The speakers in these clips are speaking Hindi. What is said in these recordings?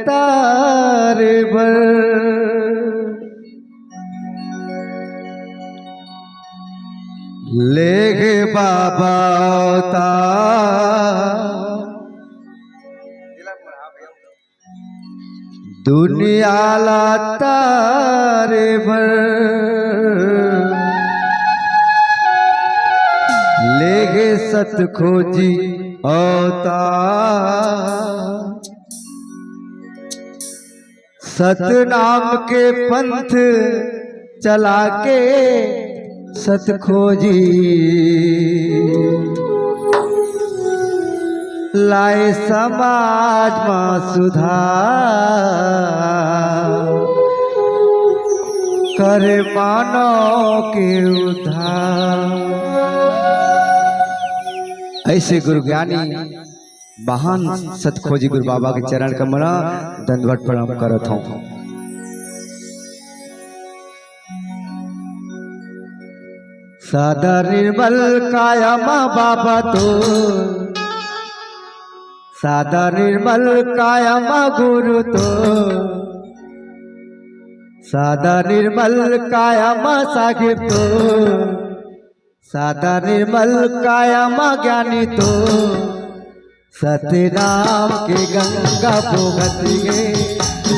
तारे बर ले गे बाबा दुनिया ला तारे बर ले गे सत खोजी अवतार सतनाम के पंथ चला के सत खोजी लाए समाज में सुधार करे मानव के उद्धार। ऐसे गुरु ज्ञानी महान सतखोजी गुरु बाबा के चरण कमला दंडवत प्रणाम करत हूँ। सदा निर्मल कायमा बाबा तो सदा निर्मल कायमा गुरु तो सदा निर्मल कायमा साहिब तो सदा निर्मल कायमा ज्ञानी तो सतनाम के गंगा भोगती गे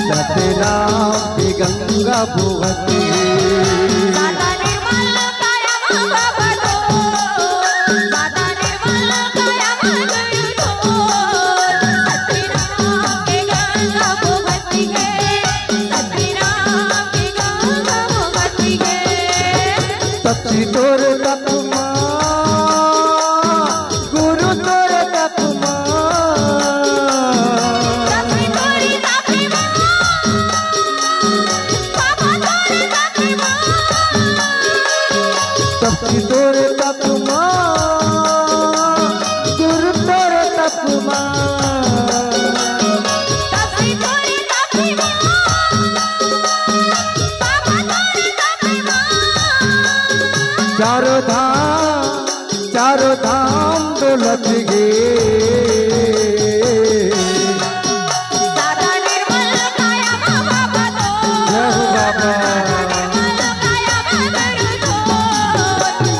सतनाम के गंगा भोगती तपसी तोर तपमा गुरु तोर तपमा तपसी तोर तपमा गुरु तोर तपमा चारों धाम दौलत गे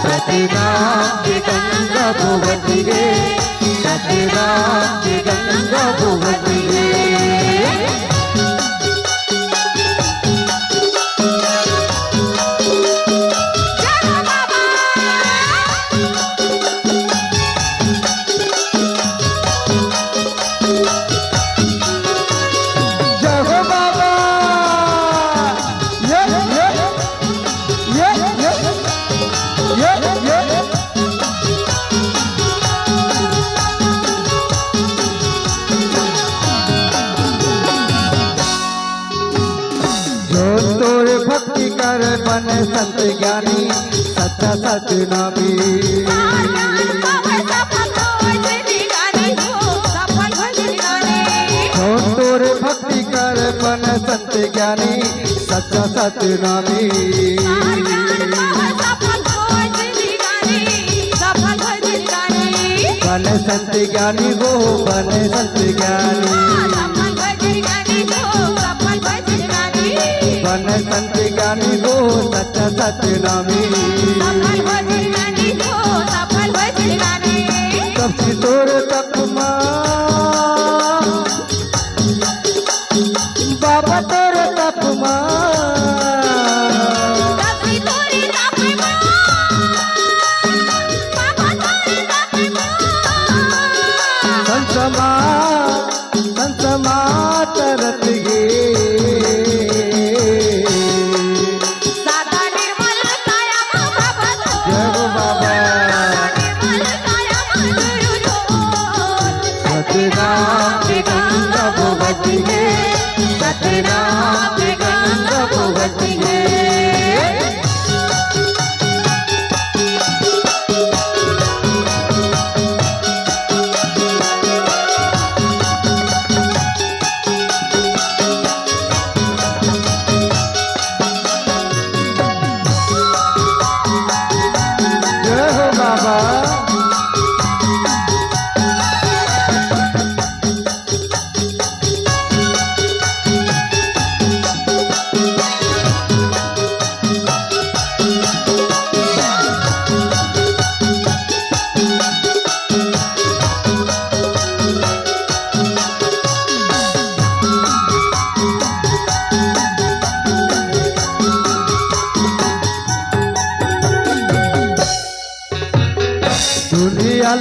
सतनाम के गंगा भोगती गे सतनाम के गंगा भोगती गे। भक्ति कर बन संत ज्ञानी सच्चा सतनामी तोर भक्ति कर बन संत ज्ञानी सच्चा सतनामी बन संत ज्ञानी हो बन संत ज्ञानी बन संत ज्ञानी हो सच्चा सतनामी तपसी तोर तपमा बाबा तोर तपमा संसमा तरत गे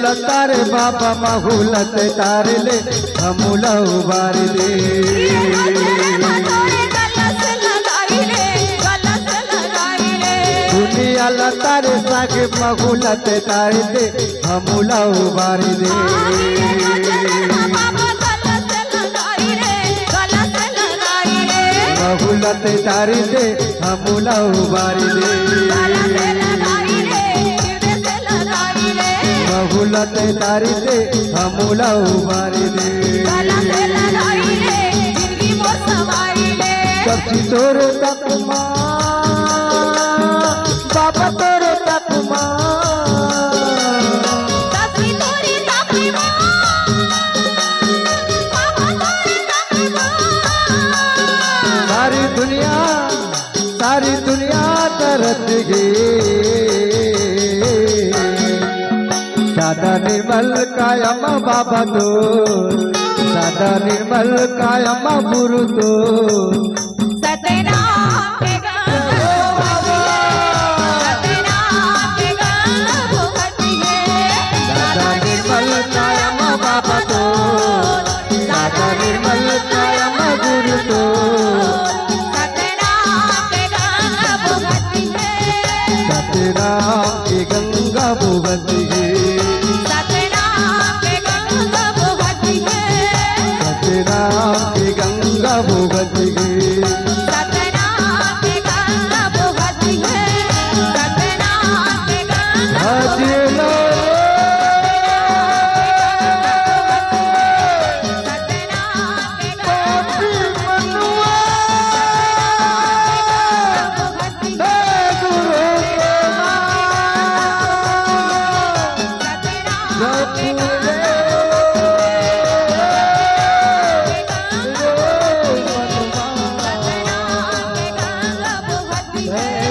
लतारे बाबा महूलत तार ले हमूला उबार दे दुनिया लतारे सागे महूलत तार दे हमूला उबार दे महूलत तार दे हमूला उबार दे महूलत तार दे हमूला उबार दे कब्जी तोरे तकमा बाबा तोरे तकमा सारी दुनिया दर्द गे सादा निर्मल कायम बाबा तो सादा निर्मल कायम गुरु तो सादा निर्मल कायम बाबा तो सादा निर्मल कायम गुरु तो सतनाम के गंगा भुवती है सतनाम के गंगा भुवती है सतनाम के गंगा भुवती है सतनाम के गंगा भुवती है सतनाम के गंगा भजलो Hey